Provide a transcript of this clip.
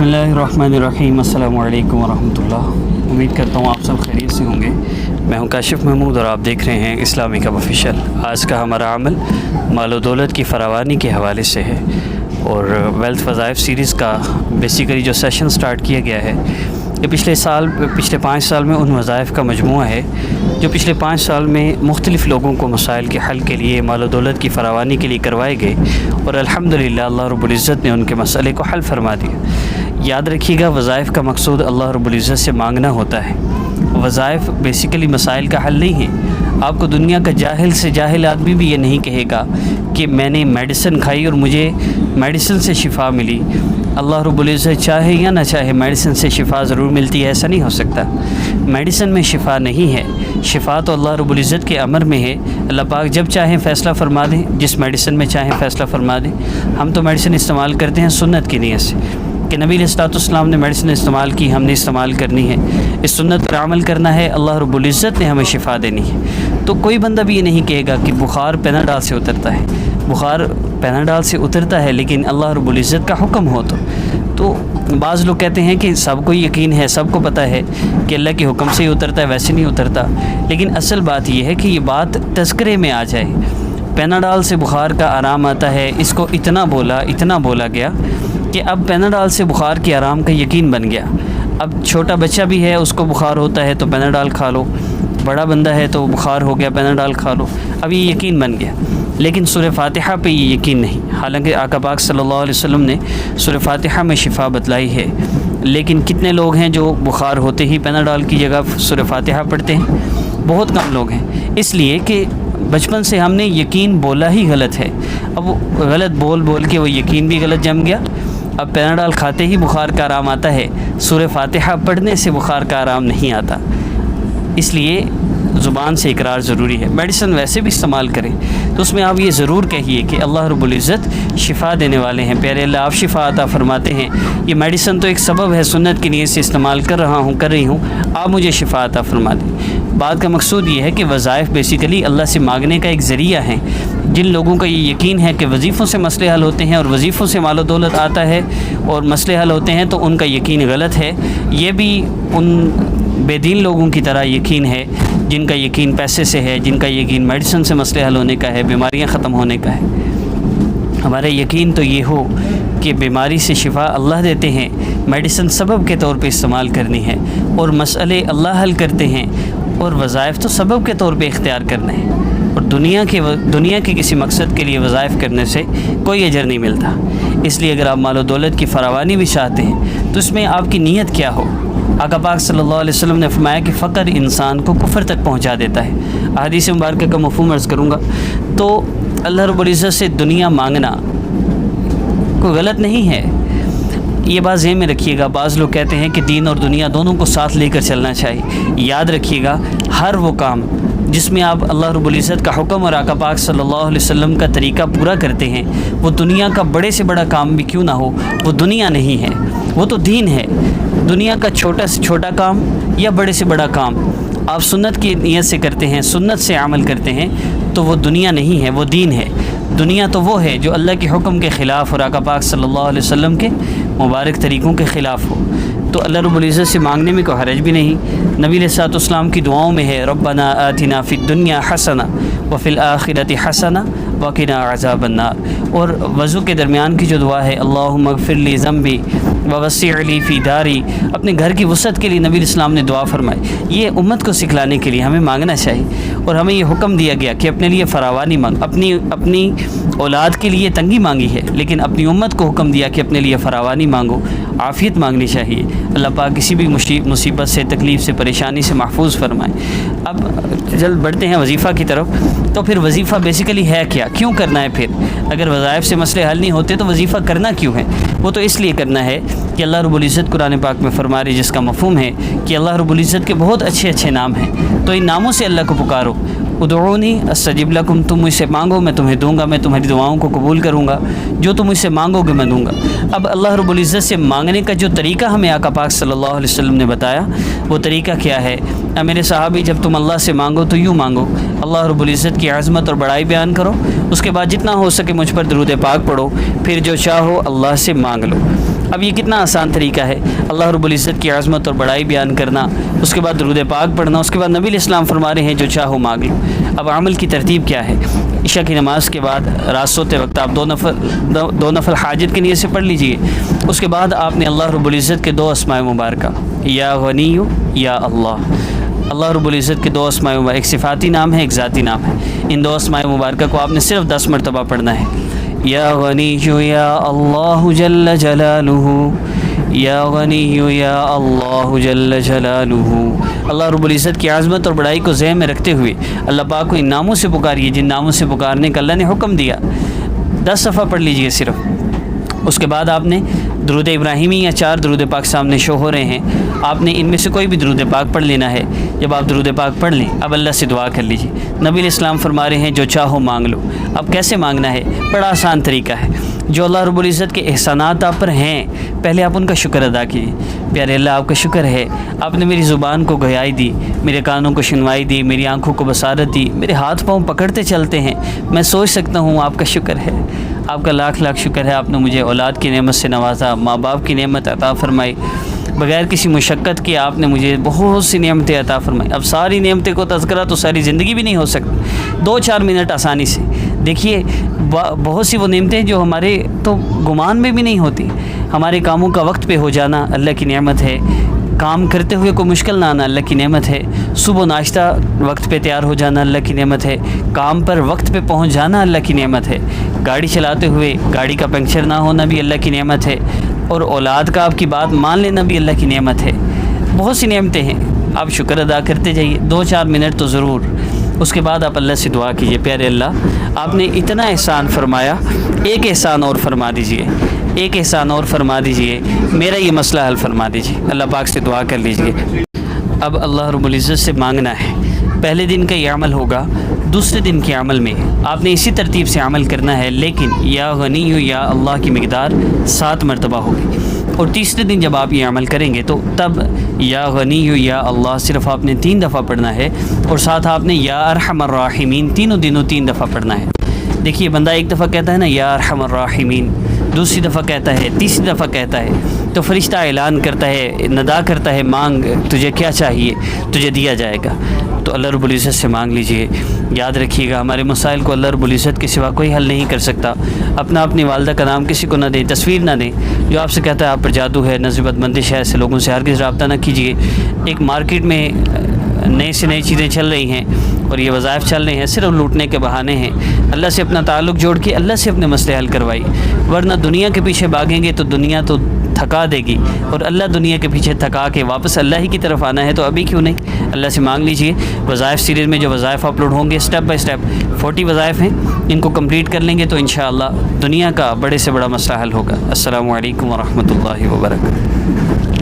बिस्मिल्लाहिर्रहमानिर्रहीम। अस्सलामु अलैकुम वरहमतुल्लाह। उम्मीद करता हूँ आप सब खैरियत से होंगे। मैं हूँ काशिफ महमूद और आप देख रहे हैं इस्लामिक हब ऑफिशियल। आज का हमारा अमल माल दौलत की फरावानी के हवाले से है और वेल्थ वज़ाइफ सीरीज़ का बेसिकली जो सेशन स्टार्ट किया गया है ये पिछले 5 साल में उन वज़ाइफ का मजमूआ है जो पिछले 5 साल में मुख्तलिफ़ लोगों को मसाइल के हल के लिए माल दौलत की फरावानी के लिए करवाए गए और अल्हम्दुलिल्लाह अल्लाह रब्बुल इज़्ज़त ने उनके मसले को हल फरमा दिया। याद रखिएगा, वज़ाइफ का मकसूद अल्लाह रब्बुल इज़्ज़त से मांगना होता है। वज़ाइफ बेसिकली मसाइल का हल नहीं है। आपको दुनिया का जाहिल से जाहिल आदमी भी ये नहीं कहेगा कि मैंने मेडिसिन खाई और मुझे मेडिसिन से शिफा मिली। अल्लाह रब्बुल इज़्ज़त चाहे या ना चाहे मेडिसिन से शिफा ज़रूर मिलती है, ऐसा नहीं हो सकता। मेडिसिन में शिफा नहीं है, शिफा तो अल्लाह रब्बुल इज़्ज़त के अमर में है। अल्लाह पाक जब चाहें फ़ैसला फ़रमा दें, जिस मेडिसिन में चाहें फ़ैसला फ़रमा दें। हम तो मेडिसिन इस्तेमाल करते हैं सुन्नत की नीयत से कि नबी अलैहिस्सलाम ने मेडिसिन इस्तेमाल की, हमने इस्तेमाल करनी है, इस सुन्नत पर अमल करना है, अल्लाह रब्बुल इज़्ज़त ने हमें शिफा देनी है। तो कोई बंदा भी ये नहीं कहेगा कि बुखार पैनाडाल से उतरता है। बुखार पैनाडाल से उतरता है लेकिन अल्लाह रब्बुल इज़्ज़त का हुक्म हो तो बाज़ लोग कहते हैं कि सबको यकीन है, सबको पता है कि अल्लाह के हुक्म से ही उतरता है, वैसे नहीं उतरता। लेकिन असल बात यह है कि ये बात तज़किरे में आ जाए। पैनाडाल से बुखार का आराम आता है, इसको इतना बोला गया कि अब पैनाडाल से बुखार के आराम का यकीन बन गया। अब छोटा बच्चा भी है, उसको बुखार होता है तो पैनाडाल खा लो, बड़ा बंदा है तो बुखार हो गया पैनाडाल खा लो, अब ये यकीन बन गया। लेकिन सूरह फातिहा पे ये यकीन नहीं। हालांकि आका पाक सल्लल्लाहु अलैहि वसल्लम ने सूरह फातिहा में शिफा बतलाई है, लेकिन कितने लोग हैं जो बुखार होते ही पैनाडाल की जगह सूरह फातिहा पढ़ते हैं? बहुत कम लोग हैं। इसलिए कि बचपन से हमने यकीन बोला ही गलत है। अब वो गलत बोल के वो यकीन भी गलत जम गया। अब पैनाडाल खाते ही बुखार का आराम आता है, सूरह फातिहा पढ़ने से बुखार का आराम नहीं आता। इसलिए ज़ुबान से इकरार ज़रूरी है। मेडिसिन वैसे भी इस्तेमाल करें तो उसमें आप ये ज़रूर कहिए कि अल्लाह रब्बुल इज़्ज़त शिफ़ा देने वाले हैं, प्यारे अल्लाह आप शिफ़ा अता फ़रमाते हैं। ये मेडिसिन तो एक सबब है, सुन्नत की नीयत से इस्तेमाल कर रही हूँ, आप मुझे शिफ़ा अता फ़रमा दें। बात का मकसूद ये है कि वज़ाइफ बेसिकली अल्लाह से मांगने का एक ज़रिया है। जिन लोगों का ये यकीन है कि वज़ीफ़ों से मसले हल होते हैं और वज़ीफ़ों से माल दौलत आता है और मसले हल होते हैं, तो उनका यकीन गलत है। ये भी उन बेदीन लोगों की तरह यकीन है जिनका यकीन पैसे से है, जिनका यकीन मेडिसिन से मसले हल होने का है, बीमारियां ख़त्म होने का है। हमारा यकीन तो ये हो कि बीमारी से शिफा अल्लाह देते हैं, मेडिसिन सबब के तौर पे इस्तेमाल करनी है और मसले अल्लाह हल करते हैं और वज़ाइफ तो सबब के तौर पे इख्तियार करना है। और दुनिया के किसी मकसद के लिए वज़ाइफ करने से कोई अजर नहीं मिलता। इसलिए अगर आप माल दौलत की फरावानी भी चाहते हैं तो इसमें आपकी नीयत क्या हो। आका पाक सल्लल्लाहु अलैहि वसल्लम ने फरमाया कि फ़क़र इंसान को कुफ्र तक पहुंचा देता है। हदीस मुबारक का मफ़हूम अर्ज़ करूँगा तो अल्लाह रब्बुल इज़्ज़त से दुनिया मांगना कोई गलत नहीं है। ये बात ज़हन में रखिएगा। बाज़ लोग कहते हैं कि दीन और दुनिया दोनों को साथ लेकर चलना चाहिए। याद रखिएगा, हर वो काम जिसमें आप अल्लाह रब्बुल इज़्ज़त का हुक्म और आका पाक सल्लल्लाहु अलैहि वसल्लम का तरीक़ा पूरा करते हैं, वो दुनिया का बड़े से बड़ा काम भी क्यों ना हो, वो दुनिया नहीं है, वो तो दीन है। दुनिया का छोटा से छोटा काम या बड़े से बड़ा काम आप सुन्नत की नीयत से करते हैं, सुन्नत से अमल करते हैं, तो वो दुनिया नहीं है, वो दीन है। दुनिया तो वो है जो अल्लाह के हुक्म के ख़िलाफ़ और आका पाक सल्लल्लाहु अलैहि वसल्लम के मुबारक तरीक़ों के ख़िलाफ़ हो। तो अल्लाह रब्बुल इज़्ज़त से मांगने में कोई हरज भी नहीं। नबी अलैहिस्सलाम की दुआओं में है रब्बना आतिना फ़िद दुनिया हसना व फ़िल आखिरति हसना व क़िना अज़ाबन नार। और वज़ू के दरमियान की जो दुआ है अल्लाहुम्मा अग़फ़िर ली ज़ंबी व वस्सिअ ली फ़ी दारी, अपने घर की वसअत के लिए नबी अलैहिस्सलाम ने दुआ फरमाई। ये उम्मत को सिखलाने के लिए हमें मांगना चाहिए और हमें ये हुक्म दिया गया कि अपने लिए फरावानी मांग। अपनी औलाद के लिए तंगी मांगी है, लेकिन अपनी उम्मत को हुक्म दिया कि अपने लिए फरावानी मांगो, आफ़ियत मांगनी चाहिए। अल्लाह पाक किसी भी मुसीबत से, तकलीफ़ से, परेशानी से महफूज फरमाए। अब जल्द बढ़ते हैं वजीफ़ा की तरफ। तो फिर वजीफ़ा बेसिकली है क्या, क्यों करना है? फिर अगर वज़ाइफ से मसले हल नहीं होते तो वजीफ़ा करना क्यों है? वो तो इसलिए करना है कि अल्लाह रब्बुल इज़्ज़त कुरान पाक में फरमा रही, जिसका मफ़हूम है कि अल्लाह रब्बुल इज़्ज़त के बहुत अच्छे अच्छे नाम हैं, तो इन नामों से अल्लाह को पुकारो। उदऊनी अस्तजिब लकुम, तुम मुझसे मांगो मैं तुम्हें दूंगा, मैं तुम्हारी दुआओं को कबूल करूँगा, जो तुम मुझसे मांगोगे मैं दूंगा। अब अल्लाह रब्बुल इज़्ज़त से मांगने का जो तरीक़ा हमें आका पाक सल्लल्लाहु अलैहि वसल्लम ने बताया, वो तरीक़ा क्या है? मेरे सहाबी, जब तुम अल्लाह से मांगो तो यूँ मांगो, अल्लाह रब्बुल इज़्ज़त की अज़मत और बड़ाई बयान करो, उसके बाद जितना हो सके मुझ पर दरूद पाक पढ़ो, फिर जो चाहो अल्लाह से मांग लो। اب یہ کتنا آسان طریقہ ہے اللہ رب العزت کی عظمت اور بڑائی بیان کرنا، اس کے بعد درود پاک پڑھنا، اس کے بعد نبی علیہ السلام فرما رہے ہیں جو چاہو مانگ لو۔ اب عمل کی ترتیب کیا ہے؟ عشاء کی نماز کے بعد رات سوتے وقت آپ دو نفل حاجت کی نیت سے پڑھ لیجئے۔ اس کے بعد آپ نے اللہ رب العزت کے 2 اسماء مبارکہ یا غنی یا اللہ رب العزت کے 2 اسماء مبارکہ، ایک صفاتی نام ہے، ایک ذاتی نام ہے۔ ان 2 اسماء مبارکہ کو آپ نے صرف 10 مرتبہ پڑھنا ہے۔ یا غنی یا اللہ جل جلالہ، یا غنی یا اللہ جل جلالہ۔ اللہ رب العزت کی عظمت اور بڑائی کو ذہن میں رکھتے ہوئے اللہ پاک کو ان ناموں سے پکاریے جن ناموں سے پکارنے کا اللہ نے حکم دیا۔ 10 صفحہ پڑھ لیجئے صرف۔ اس کے بعد آپ نے درود ابراہیمی یا 4 درود پاک سامنے شو ہو رہے ہیں، آپ نے ان میں سے کوئی بھی درود پاک پڑھ لینا ہے۔ جب آپ درود پاک پڑھ لیں اب اللہ سے دعا کر لیجیے۔ نبی علیہ السلام فرما رہے ہیں جو چاہو مانگ لو۔ اب کیسے مانگنا ہے؟ بڑا آسان طریقہ ہے۔ جو اللہ رب العزت کے احسانات آپ پر ہیں پہلے آپ ان کا شکر ادا کیجیے۔ پیارے اللہ آپ کا شکر ہے، آپ نے میری زبان کو گہرائی دی، میرے کانوں کو سنوائی دی، میری آنکھوں کو بصارت دی، میرے ہاتھ پاؤں پکڑتے چلتے ہیں، میں سوچ سکتا ہوں، آپ کا شکر ہے، آپ کا لاکھ لاکھ شکر ہے۔ آپ نے مجھے اولاد کی نعمت سے نوازا، ماں باپ کی نعمت عطا فرمائی، بغیر کسی مشقت کے آپ نے مجھے بہت سی نعمتیں عطا فرمائی۔ اب ساری نعمتیں کو تذکرہ تو ساری زندگی بھی نہیں ہو سکتی، 2-4 منٹ آسانی سے دیکھیے۔ بہت سی وہ نعمتیں جو ہمارے تو گمان میں بھی نہیں ہوتی۔ ہمارے کاموں کا وقت پہ ہو جانا اللہ کی نعمت ہے، کام کرتے ہوئے کوئی مشکل نہ آنا اللہ کی نعمت ہے، صبح ناشتہ وقت پہ تیار ہو جانا اللہ کی نعمت ہے، کام پر وقت پہ پہنچ جانا اللہ کی نعمت ہے، گاڑی چلاتے ہوئے گاڑی کا پنکچر نہ ہونا بھی اللہ کی نعمت ہے، اور اولاد کا آپ کی بات مان لینا بھی اللہ کی نعمت ہے۔ بہت سی نعمتیں ہیں، آپ شکر ادا کرتے جائیے 2-4 منٹ تو ضرور۔ اس کے بعد آپ اللہ سے دعا کیجیے، پیارے اللہ آپ نے اتنا احسان فرمایا، ایک احسان اور فرما دیجیے، ایک احسان اور فرما دیجیے، میرا یہ مسئلہ حل فرما دیجیے۔ اللہ پاک سے دعا کر لیجیے۔ اب اللہ رب العزت سے مانگنا ہے۔ پہلے دن کا یہ عمل ہوگا، دوسرے دن کے عمل میں آپ نے اسی ترتیب سے عمل کرنا ہے، لیکن یا غنی یا اللہ کی مقدار 7 مرتبہ ہوگی، اور تیسرے دن جب آپ یہ عمل کریں گے تو تب یا غنی یا اللہ صرف آپ نے 3 دفعہ پڑھنا ہے، اور ساتھ آپ نے یا ارحم الراحمین تینوں دنوں 3 دفعہ پڑھنا ہے۔ دیکھیے بندہ ایک دفعہ کہتا ہے نا یا ارحم الراحمین، دوسری دفعہ کہتا ہے، تیسری دفعہ کہتا ہے، تو فرشتہ اعلان کرتا ہے، ندا کرتا ہے، مانگ تجھے کیا چاہیے تجھے دیا جائے گا۔ تو اللہ رب العزت سے مانگ لیجئے۔ یاد رکھیے گا ہمارے مسائل کو اللہ رب العزت کے سوا کوئی حل نہیں کر سکتا۔ اپنی والدہ کا نام کسی کو نہ دیں، تصویر نہ دیں۔ جو آپ سے کہتا ہے آپ پر جادو ہے، نسبت بندش ہے، ایسے لوگوں سے ہرگز رابطہ نہ کیجیے۔ ایک مارکیٹ میں نئی سے نئی چیزیں چل رہی ہیں اور یہ وظائف چل رہے ہیں، صرف لوٹنے کے بہانے ہیں۔ اللہ سے اپنا تعلق جوڑ کے اللہ سے اپنے مسئلے حل کروائی، ورنہ دنیا کے پیچھے بھاگیں گے تو دنیا تو تھکا دے گی، اور اللہ دنیا کے پیچھے تھکا کے واپس اللہ ہی کی طرف آنا ہے، تو ابھی کیوں نہیں اللہ سے مانگ لیجئے۔ وظائف سیریز میں جو وظائف اپلوڈ ہوں گے اسٹیپ بائی اسٹیپ 40 وظائف ہیں، ان کو کمپلیٹ کر لیں گے تو انشاءاللہ دنیا کا بڑے سے بڑا مسئلہ حل ہوگا۔ السلام علیکم ورحمۃ اللہ وبرکاتہ۔